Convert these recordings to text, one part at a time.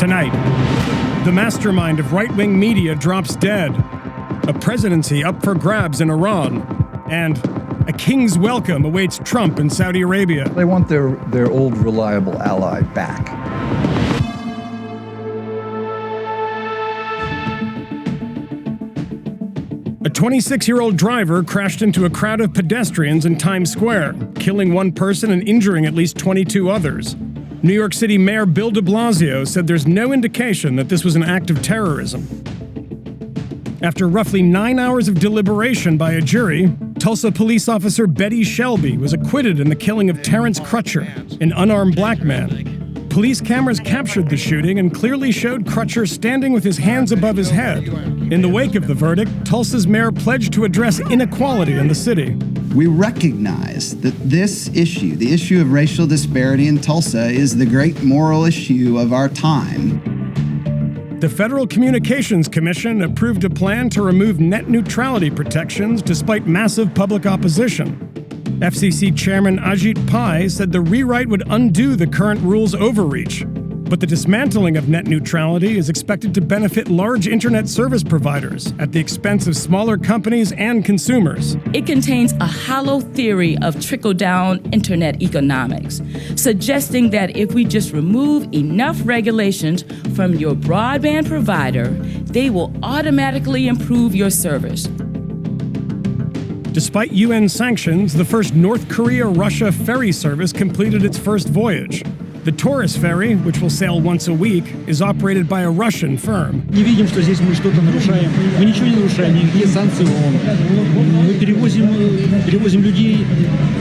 Tonight, the mastermind of right-wing media drops dead, a presidency up for grabs in Iran, and a king's welcome awaits Trump in Saudi Arabia. They want their old reliable ally back. A 26-year-old driver crashed into a crowd of pedestrians in Times Square, killing one person and injuring at least 22 others. New York City Mayor Bill de Blasio said there's no indication that this was an act of terrorism. After roughly 9 hours of deliberation by a jury, Tulsa police officer Betty Shelby was acquitted in the killing of Terrence Crutcher, an unarmed black man. Police cameras captured the shooting and clearly showed Crutcher standing with his hands above his head. In the wake of the verdict, Tulsa's mayor pledged to address inequality in the city. We recognize that this issue, the issue of racial disparity in Tulsa, is the great moral issue of our time. The Federal Communications Commission approved a plan to remove net neutrality protections despite massive public opposition. FCC Chairman Ajit Pai said the rewrite would undo the current rule's overreach. But the dismantling of net neutrality is expected to benefit large internet service providers at the expense of smaller companies and consumers. It contains a hollow theory of trickle-down internet economics, suggesting that if we just remove enough regulations from your broadband provider, they will automatically improve your service. Despite UN sanctions, the first North Korea-Russia ferry service completed its first voyage. The Taurus ferry, which will sail once a week, is operated by a Russian firm. Не видим, что здесь мы что-то нарушаем. Мы ничего не нарушаем, никакие санкции ООН. Мы перевозим людей,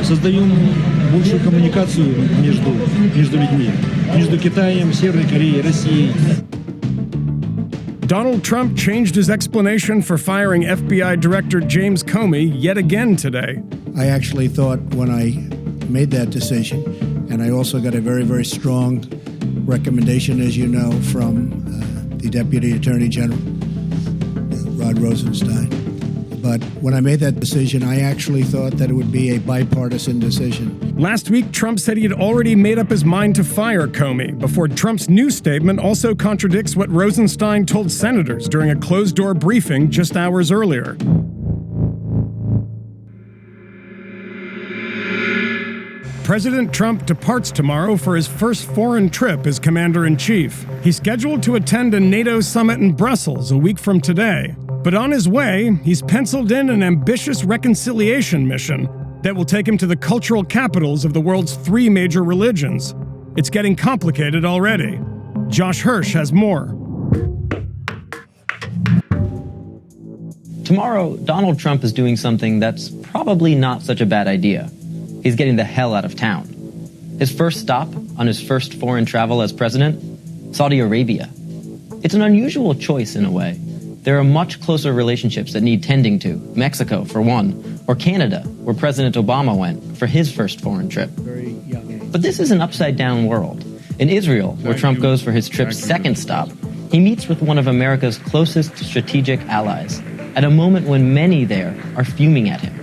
создаем большую коммуникацию между людьми, между Китаем, Северной Кореей, Россией. Donald Trump changed his explanation for firing FBI Director James Comey yet again today. I actually thought when I made that decision, and I also got a very, very strong recommendation, as you know, from the Deputy Attorney General, Rod Rosenstein. But when I made that decision, I actually thought that it would be a bipartisan decision. Last week, Trump said he had already made up his mind to fire Comey, before Trump's new statement also contradicts what Rosenstein told senators during a closed-door briefing just hours earlier. President Trump departs tomorrow for his first foreign trip as commander-in-chief. He's scheduled to attend a NATO summit in Brussels a week from today. But on his way, he's penciled in an ambitious reconciliation mission that will take him to the cultural capitals of the world's three major religions. It's getting complicated already. Josh Hirsch has more. Tomorrow, Donald Trump is doing something that's probably not such a bad idea. He's getting the hell out of town. His first stop on his first foreign travel as president, Saudi Arabia. It's an unusual choice in a way. There are much closer relationships that need tending to, Mexico for one, or Canada, where President Obama went for his first foreign trip. But this is an upside-down world. In Israel, where Trump goes for his trip's second stop, he meets with one of America's closest strategic allies, at a moment when many there are fuming at him.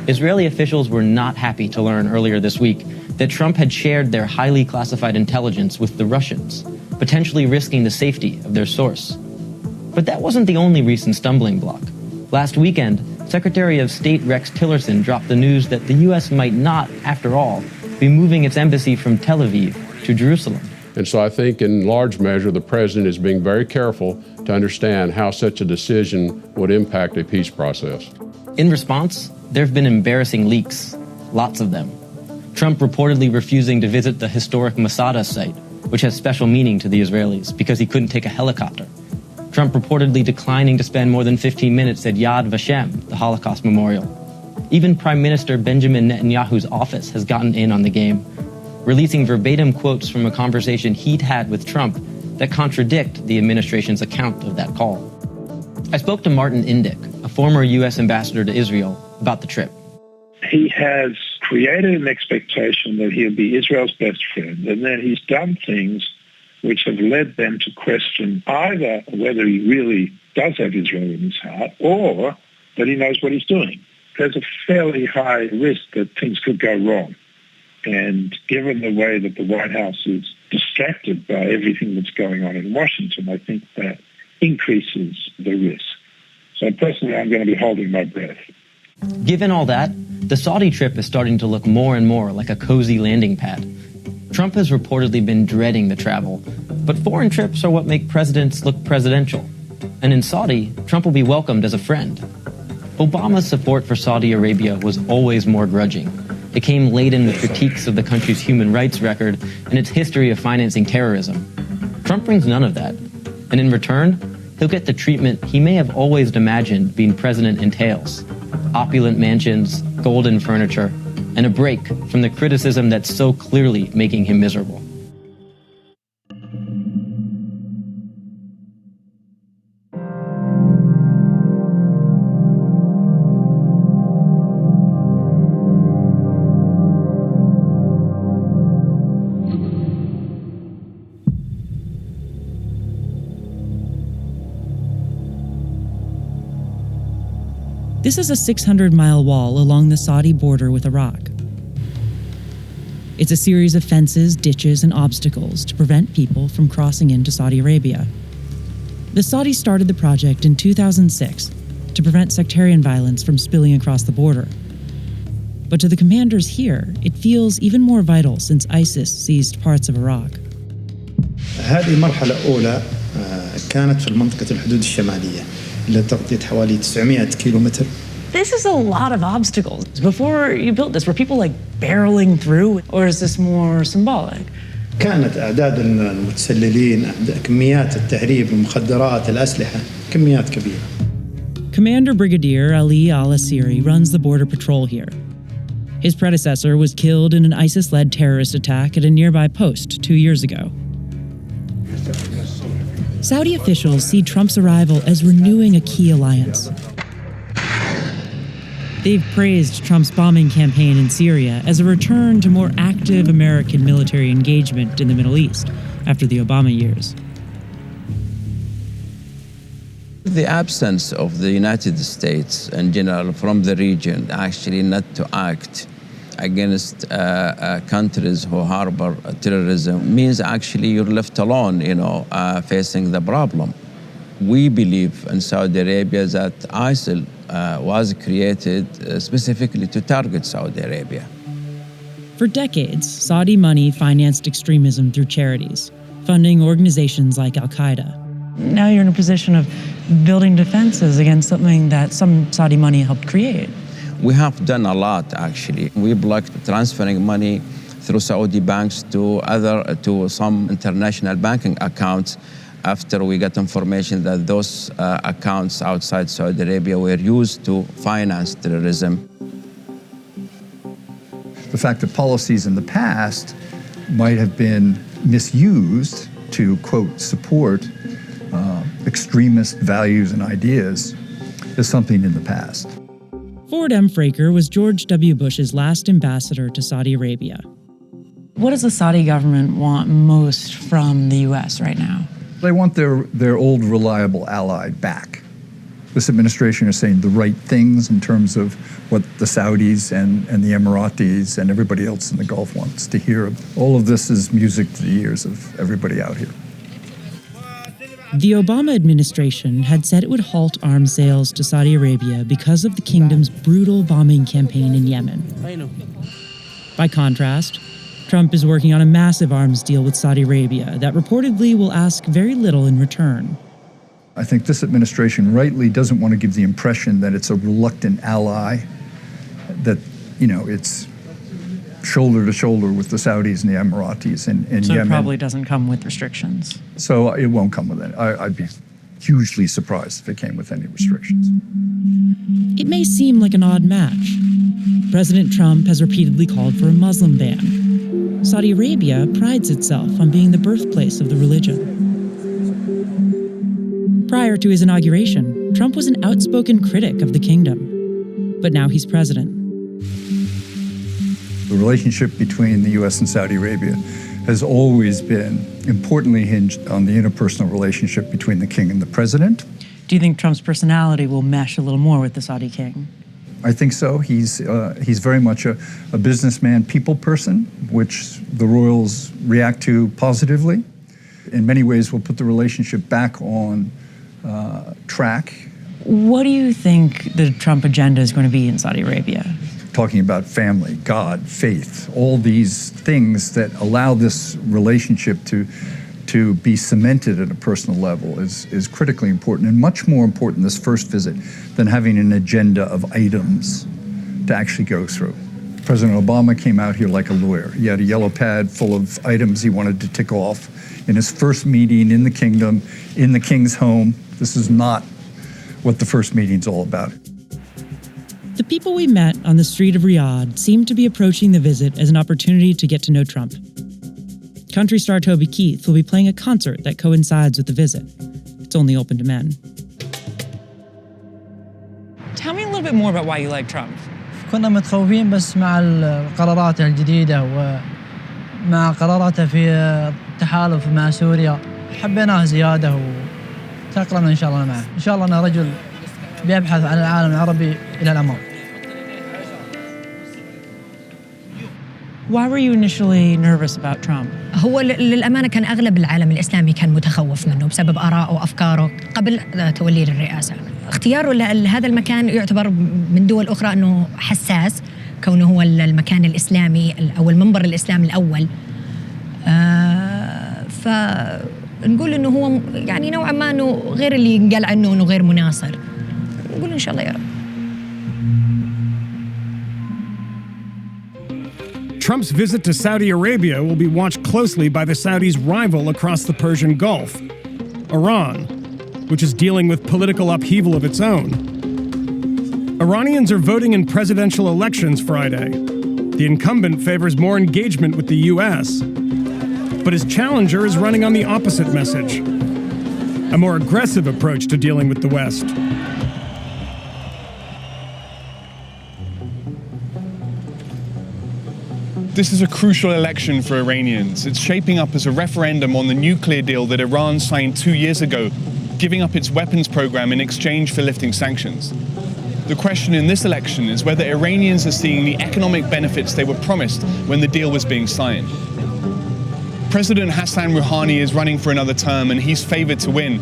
Israeli officials were not happy to learn earlier this week that Trump had shared their highly classified intelligence with the Russians, potentially risking the safety of their source. But that wasn't the only recent stumbling block. Last weekend, Secretary of State Rex Tillerson dropped the news that the U.S. might not, after all, be moving its embassy from Tel Aviv to Jerusalem. And so I think in large measure, the president is being very careful to understand how such a decision would impact a peace process. In response, there have been embarrassing leaks, lots of them. Trump reportedly refusing to visit the historic Masada site, which has special meaning to the Israelis because he couldn't take a helicopter. Trump reportedly declining to spend more than 15 minutes at Yad Vashem, the Holocaust Memorial. Even Prime Minister Benjamin Netanyahu's office has gotten in on the game, releasing verbatim quotes from a conversation he'd had with Trump that contradict the administration's account of that call. I spoke to Martin Indyk, a former U.S. ambassador to Israel, about the trip. He has created an expectation that he'll be Israel's best friend, and then he's done things which have led them to question either whether he really does have Israel in his heart or that he knows what he's doing. There's a fairly high risk that things could go wrong. And given the way that the White House is distracted by everything that's going on in Washington, I think that increases the risk. So personally, I'm going to be holding my breath. Given all that, the Saudi trip is starting to look more and more like a cozy landing pad. Trump has reportedly been dreading the travel, but foreign trips are what make presidents look presidential. And in Saudi, Trump will be welcomed as a friend. Obama's support for Saudi Arabia was always more grudging. It came laden with critiques of the country's human rights record and its history of financing terrorism. Trump brings none of that. And in return, he'll get the treatment he may have always imagined being president entails: opulent mansions, golden furniture, and a break from the criticism that's so clearly making him miserable. This is a 600-mile wall along the Saudi border with Iraq. It's a series of fences, ditches, and obstacles to prevent people from crossing into Saudi Arabia. The Saudis started the project in 2006 to prevent sectarian violence from spilling across the border. But to the commanders here, it feels even more vital since ISIS seized parts of Iraq. هذه المرحلة الأولى كانت في منطقة الحدود الشمالية اللي تغطية حوالي 900 كيلومتر. This is a lot of obstacles. Before you built this, were people like barreling through, or is this more symbolic? كانت أعداد المتسللين، كميات التهريب، المخدرات، الأسلحة، كميات كبيرة. Commander Brigadier Ali al-Asiri runs the border patrol here. His predecessor was killed in an ISIS-led terrorist attack at a nearby post 2 years ago. Saudi officials see Trump's arrival as renewing a key alliance. They've praised Trump's bombing campaign in Syria as a return to more active American military engagement in the Middle East after the Obama years. The absence of the United States in general from the region actually not to act against countries who harbor terrorism means actually you're left alone, facing the problem. We believe in Saudi Arabia that ISIL was created specifically to target Saudi Arabia. For decades, Saudi money financed extremism through charities, funding organizations like Al-Qaeda. Now you're in a position of building defenses against something that some Saudi money helped create. We have done a lot, actually. We blocked transferring money through Saudi banks to some international banking accounts after we got information that those accounts outside Saudi Arabia were used to finance terrorism. The fact that policies in the past might have been misused to, quote, support extremist values and ideas is something in the past. Ford M. Fraker was George W. Bush's last ambassador to Saudi Arabia. What does the Saudi government want most from the U.S. right now? They want their old reliable ally back. This administration is saying the right things in terms of what the Saudis and the Emiratis and everybody else in the Gulf wants to hear. All of this is music to the ears of everybody out here. The Obama administration had said it would halt arms sales to Saudi Arabia because of the kingdom's brutal bombing campaign in Yemen. By contrast, Trump is working on a massive arms deal with Saudi Arabia that reportedly will ask very little in return. I think this administration rightly doesn't want to give the impression that it's a reluctant ally, that, it's shoulder to shoulder with the Saudis and the Emiratis and so Yemen. It probably doesn't come with restrictions. So it won't come with it. I'd be hugely surprised if it came with any restrictions. It may seem like an odd match. President Trump has repeatedly called for a Muslim ban. Saudi Arabia prides itself on being the birthplace of the religion. Prior to his inauguration, Trump was an outspoken critic of the kingdom. But now he's president. The relationship between the U.S. and Saudi Arabia has always been importantly hinged on the interpersonal relationship between the king and the president. Do you think Trump's personality will mesh a little more with the Saudi king? I think so. He's very much a businessman, people person, which the royals react to positively. In many ways, will put the relationship back on track. What do you think the Trump agenda is going to be in Saudi Arabia? Talking about family, God, faith, all these things that allow this relationship to be cemented at a personal level is critically important, and much more important this first visit than having an agenda of items to actually go through. President Obama came out here like a lawyer. He had a yellow pad full of items he wanted to tick off in his first meeting in the kingdom, in the king's home. This is not what the first meeting's all about. The people we met on the street of Riyadh seemed to be approaching the visit as an opportunity to get to know Trump. Country star Toby Keith will be playing a concert that coincides with the visit. It's only open to men. Tell me a little bit more about why you like Trump. كنا متخوفين بس مع القرارات الجديدة ومع قراراته في التحالف مع سوريا حبيناه زيادة وتأقلمنا إن شاء الله معه. إن شاء الله أنا رجل بيبحث عن العالم العربي إلى الأمام. Why were you initially nervous about Trump? هو للأمانة كان أغلب العالم الإسلامي كان متخوف منه بسبب آراءه وأفكاره قبل توليه الرئاسة. اختياره لهذا المكان يعتبر من دول أخرى أنه حساس، كونه هو المكان الإسلامي أو المنبر الإسلامي الأول. فنقول إنه هو يعني نوعا ما إنه غير اللي ينقال عنه إنه غير مناصر. نقول إن شاء الله يا رب. Trump's visit to Saudi Arabia will be watched closely by the Saudis' rival across the Persian Gulf, Iran, which is dealing with political upheaval of its own. Iranians are voting in presidential elections Friday. The incumbent favors more engagement with the U.S., but his challenger is running on the opposite message, a more aggressive approach to dealing with the West. This is a crucial election for Iranians. It's shaping up as a referendum on the nuclear deal that Iran signed 2 years ago, giving up its weapons program in exchange for lifting sanctions. The question in this election is whether Iranians are seeing the economic benefits they were promised when the deal was being signed. President Hassan Rouhani is running for another term and he's favored to win.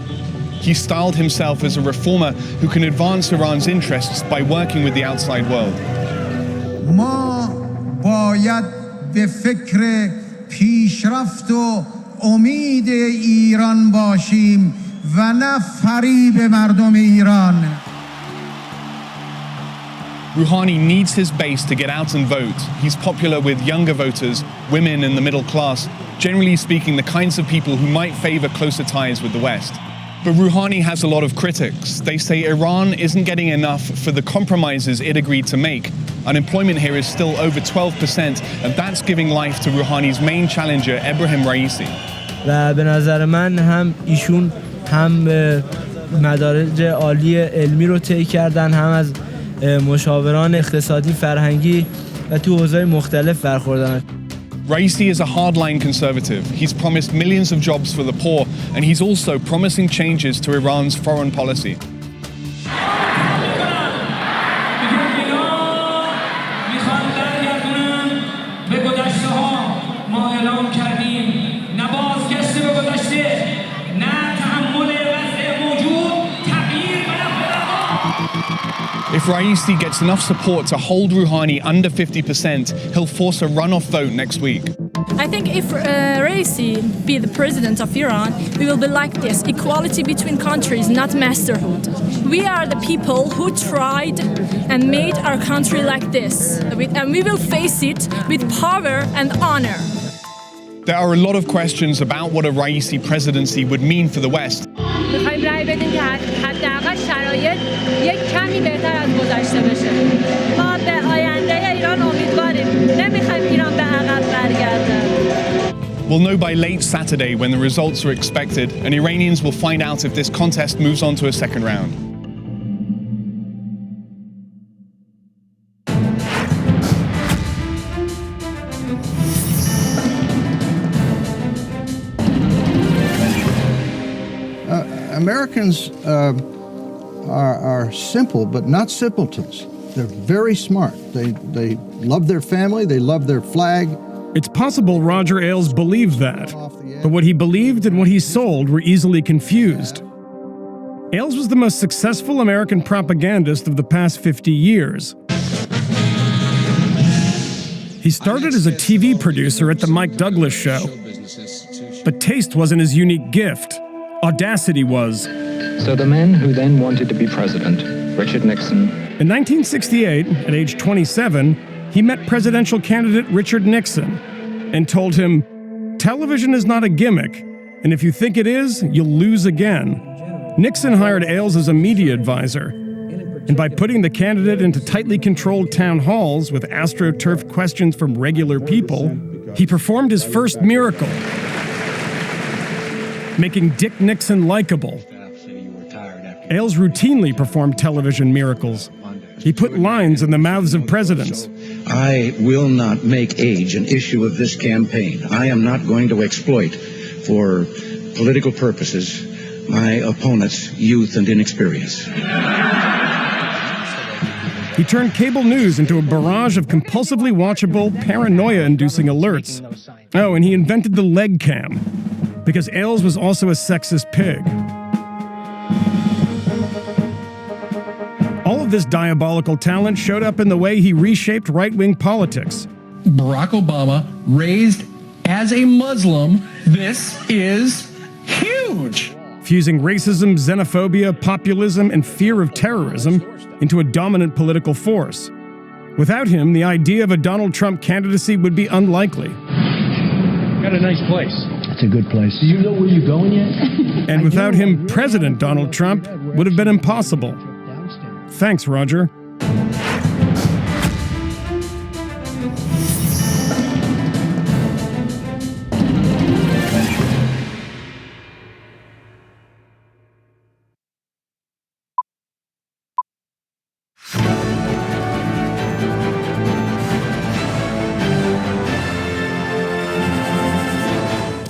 He styled himself as a reformer who can advance Iran's interests by working with the outside world. به فکر پیشرفت و امید ایران باشیم و نه فریب مردم ایران. Rouhani needs his base to get out and vote. He's popular with younger voters, women and the middle class, generally speaking the kinds of people who might favor closer ties with the West. But Rouhani has a lot of critics. They say Iran isn't getting enough for the compromises it agreed to make. Unemployment here is still over 12%, and that's giving life to Rouhani's main challenger, Ebrahim Raisi. و به نظر من هم ایشون هم مدارج عالی علمی رو طی کردن، هم از مشاوران اقتصادی فرهنگی و تو حوزه‌های مختلف برخوردارن. Raisi is a hardline conservative. He's promised millions of jobs for the poor, and he's also promising changes to Iran's foreign policy. If Raisi gets enough support to hold Rouhani under 50%, he'll force a runoff vote next week. I think if Raisi be the president of Iran, we will be like this: equality between countries, not masterhood. We are the people who tried and made our country like this, and we will face it with power and honor. There are a lot of questions about what a Raisi presidency would mean for the West. می‌خوایم رأی بدیم که حداقل شرایط یک کمی بهتر از گذشته بشه. ما به آینده ایران امیدواریم. نمی‌خوایم ایران به عقب برگرده. We'll know by late Saturday when the results are expected, and Iranians will find out if this contest moves on to a second round. Americans are simple, but not simpletons. They're very smart. They love their family. They love their flag. It's possible Roger Ailes believed that, but what he believed and what he sold were easily confused. Ailes was the most successful American propagandist of the past 50 years. He started as a TV producer at The Mike Douglas Show. But taste wasn't his unique gift. Audacity was. So the man who then wanted to be president, Richard Nixon. In 1968, at age 27, he met presidential candidate Richard Nixon and told him, "Television is not a gimmick, and if you think it is, you'll lose again." Nixon hired Ailes as a media advisor, and by putting the candidate into tightly controlled town halls with astroturf questions from regular people, he performed his first miracle, making Dick Nixon likable. Ailes routinely performed television miracles. He put lines in the mouths of presidents. I will not make age an issue of this campaign. I am not going to exploit, for political purposes, my opponent's youth and inexperience. He turned cable news into a barrage of compulsively watchable, paranoia-inducing alerts. Oh, and he invented the leg cam, because Ailes was also a sexist pig. All of this diabolical talent showed up in the way he reshaped right-wing politics. Barack Obama, raised as a Muslim, this is huge. Fusing racism, xenophobia, populism, and fear of terrorism into a dominant political force. Without him, the idea of a Donald Trump candidacy would be unlikely. Got a nice place. It's a good place. Do you know where you're going yet? And without him, President Donald Trump would have been impossible. Thanks, Roger.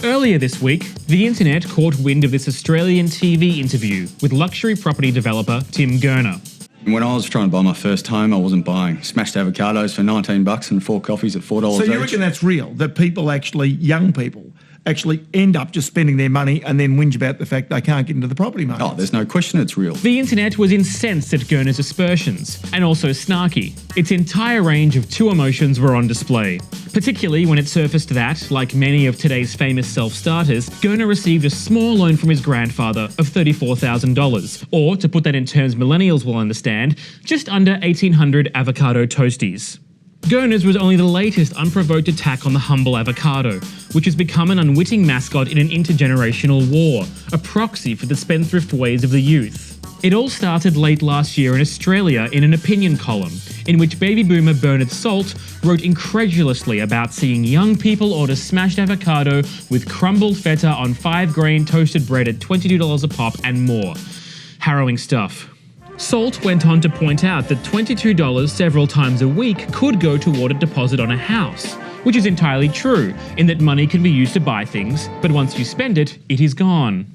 Earlier this week, the internet caught wind of this Australian TV interview with luxury property developer Tim Gurner. When I was trying to buy my first home, I wasn't buying smashed avocados for $19 and 4 coffees at $4 So each. you reckon that's real? That people actually, young people, actually end up just spending their money and then whinge about the fact they can't get into the property market? Oh, there's no question it's real. The internet was incensed at Gurner's aspersions, and also snarky. Its entire range of two emotions were on display, particularly when it surfaced that, like many of today's famous self-starters, Gurner received a small loan from his grandfather of $34,000, or, to put that in terms millennials will understand, just under 1,800 avocado toasties. Gurner's was only the latest unprovoked attack on the humble avocado, which has become an unwitting mascot in an intergenerational war, a proxy for the spendthrift ways of the youth. It all started late last year in Australia in an opinion column, in which baby boomer Bernard Salt wrote incredulously about seeing young people order smashed avocado with crumbled feta on 5-grain toasted bread at $22 a pop and more. Harrowing stuff. Salt went on to point out that $22 several times a week could go toward a deposit on a house, which is entirely true, in that money can be used to buy things, but once you spend it, it is gone.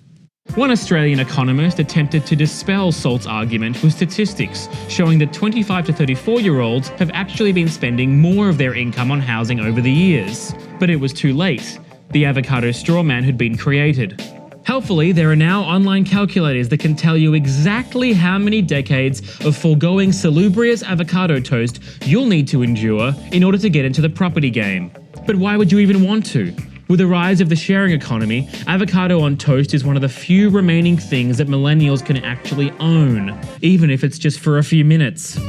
One Australian economist attempted to dispel Salt's argument with statistics, showing that 25 to 34-year-olds have actually been spending more of their income on housing over the years. But it was too late. The avocado straw man had been created. Helpfully, there are now online calculators that can tell you exactly how many decades of foregoing salubrious avocado toast you'll need to endure in order to get into the property game. But why would you even want to? With the rise of the sharing economy, avocado on toast is one of the few remaining things that millennials can actually own, even if it's just for a few minutes.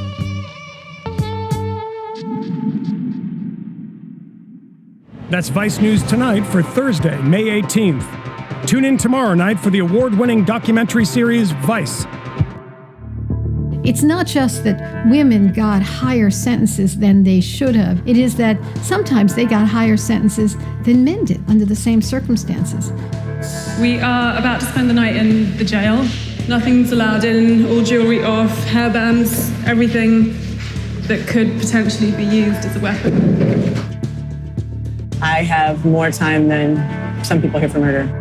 That's Vice News Tonight for Thursday, May 18th. Tune in tomorrow night for the award-winning documentary series Vice. It's not just that women got higher sentences than they should have. It is that sometimes they got higher sentences than men did under the same circumstances. We are about to spend the night in the jail. Nothing's allowed in, all jewellery off, hairbands, everything that could potentially be used as a weapon. I have more time than some people here for murder.